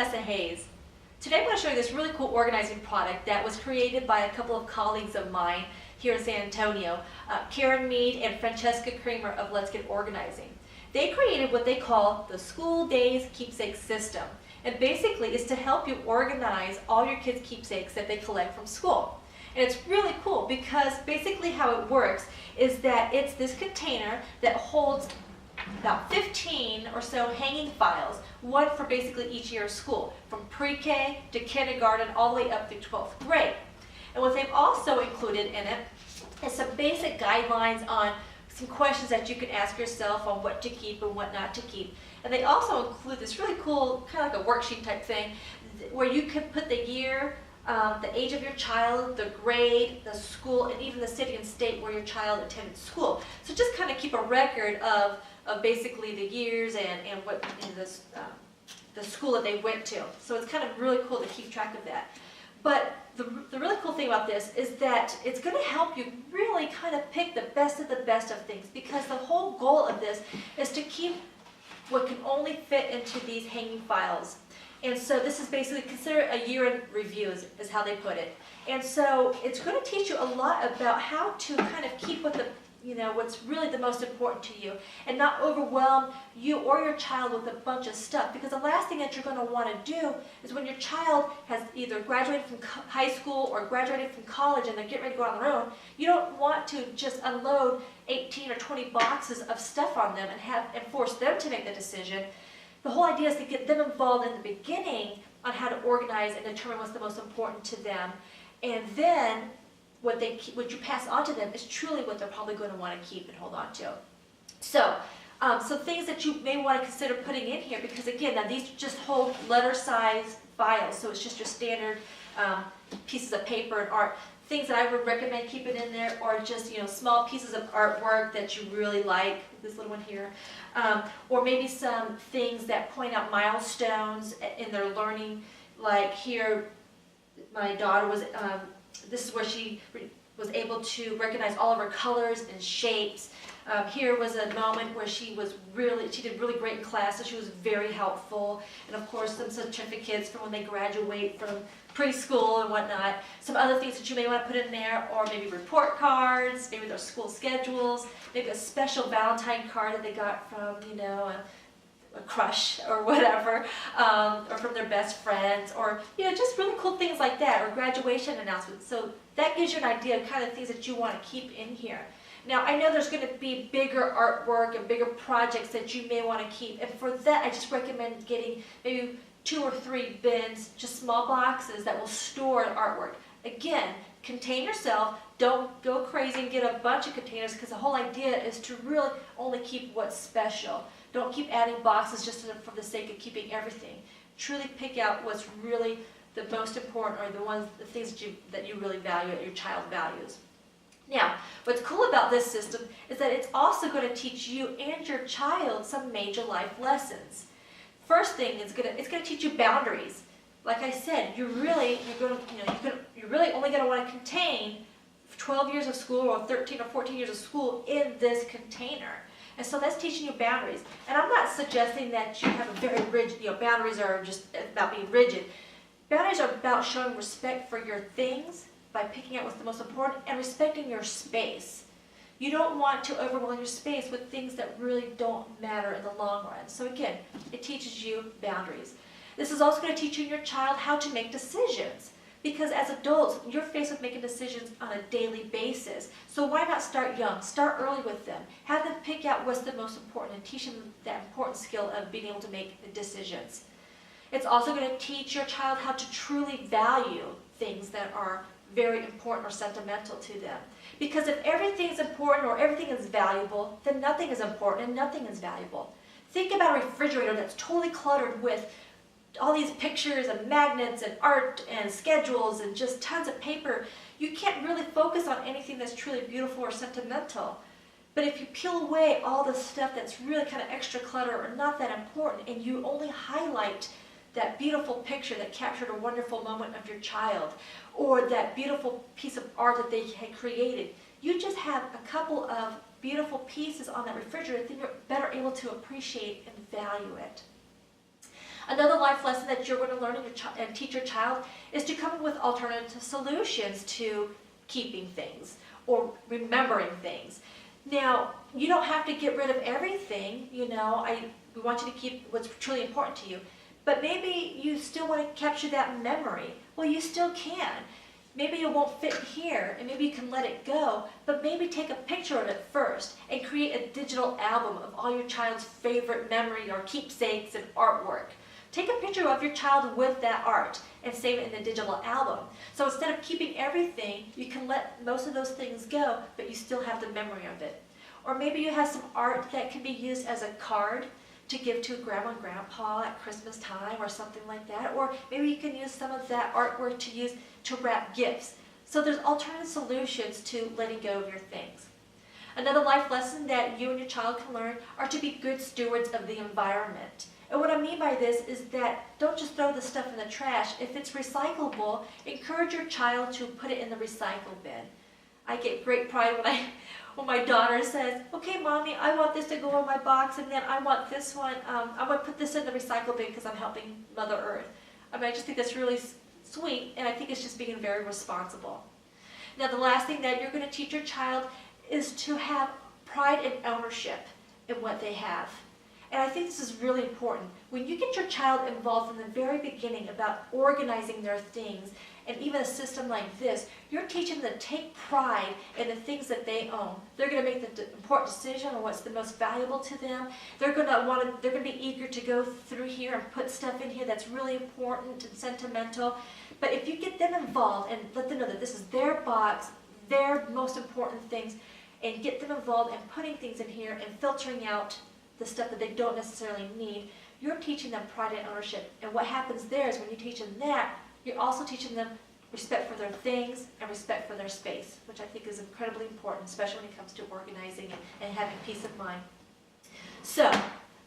Vanessa Hayes. Today I'm going to show you this really cool organizing product that was created by a couple of colleagues of mine here in San Antonio, Karen Mead and Francesca Kramer of Let's Get Organizing. They created what they call the School Days Keepsake System. And basically it's to help you organize all your kids' keepsakes that they collect from school. And it's really cool because basically how it works is that it's this container that holds about 15 or so hanging files, one for basically each year of school, from pre-K to kindergarten all the way up through 12th grade. And what they've also included in it is some basic guidelines on some questions that you can ask yourself on what to keep and what not to keep. And they also include this really cool, kind of like a worksheet type thing, where you can put the year, the age of your child, the grade, the school, and even the city and state where your child attended school. So just kind of keep a record of basically the years and what the school that they went to. So it's kind of really cool to keep track of that. But the really cool thing about this is that it's going to help you really kind of pick the best of things, because the whole goal of this is to keep what can only fit into these hanging files. And so this is basically considered a year in review is how they put it. And so it's going to teach you a lot about how to kind of keep what's really the most important to you, and not overwhelm you or your child with a bunch of stuff. Because the last thing that you're going to want to do is when your child has either graduated from high school or graduated from college and they're getting ready to go on their own, you don't want to just unload 18 or 20 boxes of stuff on them and force them to make the decision. The whole idea is to get them involved in the beginning on how to organize and determine what's the most important to them, and then what you pass on to them is truly what they're probably going to want to keep and hold on to. So, some things that you may want to consider putting in here, because again, now these just hold letter-size files, so it's just your standard pieces of paper and art. Things that I would recommend keeping in there are just small pieces of artwork that you really like, this little one here, or maybe some things that point out milestones in their learning. Like here, my daughter was. This is where she was able to recognize all of her colors and shapes. Here was a moment where she did really great in class, so she was very helpful. And of course, some certificates from when they graduate from preschool and whatnot. Some other things that you may want to put in there, or maybe report cards, maybe their school schedules, maybe a special Valentine card that they got from, a crush or whatever, or from their best friends, or just really cool things like that, or graduation announcements. So that gives you an idea of kind of things that you want to keep in here. Now I know there's going to be bigger artwork and bigger projects that you may want to keep, and for that I just recommend getting maybe 2 or 3 bins, just small boxes that will store artwork. Again, contain yourself. Don't go crazy and get a bunch of containers, because the whole idea is to really only keep what's special. Don't keep adding boxes just for the sake of keeping everything. Truly pick out what's really the most important, or the things that you really value, that your child values. Now, what's cool about this system is that it's also going to teach you and your child some major life lessons. First thing, it's going to teach you boundaries. Like I said, you're really only going to want to contain 12 years of school or 13 or 14 years of school in this container. And so that's teaching you boundaries. And I'm not suggesting that you have a very rigid, boundaries are just about being rigid. Boundaries are about showing respect for your things by picking out what's the most important and respecting your space. You don't want to overwhelm your space with things that really don't matter in the long run. So again, it teaches you boundaries. This is also going to teach you and your child how to make decisions. Because as adults, you're faced with making decisions on a daily basis. So why not start young? Start early with them. Have them pick out what's the most important and teach them that important skill of being able to make the decisions. It's also going to teach your child how to truly value things that are very important or sentimental to them. Because if everything's important or everything is valuable, then nothing is important and nothing is valuable. Think about a refrigerator that's totally cluttered with all these pictures and magnets and art and schedules and just tons of paper. You can't really focus on anything that's truly beautiful or sentimental. But if you peel away all the stuff that's really kind of extra clutter or not that important, and you only highlight that beautiful picture that captured a wonderful moment of your child, or that beautiful piece of art that they had created, you just have a couple of beautiful pieces on that refrigerator, then you're better able to appreciate and value it. Another life lesson that you're going to learn and teach your child is to come up with alternative solutions to keeping things or remembering things. Now, you don't have to get rid of everything, we want you to keep what's truly important to you. But maybe you still want to capture that memory. Well, you still can. Maybe it won't fit here, and maybe you can let it go, but maybe take a picture of it first and create a digital album of all your child's favorite memory or keepsakes and artwork. Take a picture of your child with that art and save it in the digital album. So instead of keeping everything, you can let most of those things go, but you still have the memory of it. Or maybe you have some art that can be used as a card to give to grandma and grandpa at Christmas time or something like that. Or maybe you can use some of that artwork to use to wrap gifts. So there's alternative solutions to letting go of your things. Another life lesson that you and your child can learn are to be good stewards of the environment. And what I mean by this is that don't just throw the stuff in the trash. If it's recyclable, encourage your child to put it in the recycle bin. I get great pride when my daughter says, okay, Mommy, I want this to go in my box, and then I want this one, I'm going to put this in the recycle bin because I'm helping Mother Earth. I just think that's really sweet, and I think it's just being very responsible. Now, the last thing that you're going to teach your child is to have pride and ownership in what they have. And I think this is really important. When you get your child involved from the very beginning about organizing their things, and even a system like this, you're teaching them to take pride in the things that they own. They're going to make the important decision on what's the most valuable to them. They're going to be eager to go through here and put stuff in here that's really important and sentimental. But if you get them involved and let them know that this is their box, their most important things, and get them involved in putting things in here and filtering out the stuff that they don't necessarily need, you're teaching them pride and ownership. And what happens there is when you teach them that, you're also teaching them respect for their things and respect for their space, which I think is incredibly important, especially when it comes to organizing and having peace of mind. So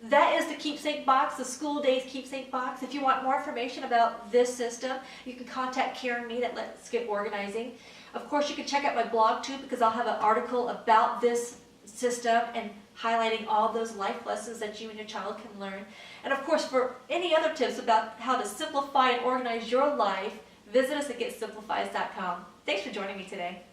that is the keepsake box, the School Days Keepsake box. If you want more information about this system, you can contact Karen and me at Let's Get Organizing. Of course, you can check out my blog too, because I'll have an article about this system and highlighting all those life lessons that you and your child can learn. And of course, for any other tips about how to simplify and organize your life, visit us at getsimplifized.com. Thanks for joining me today.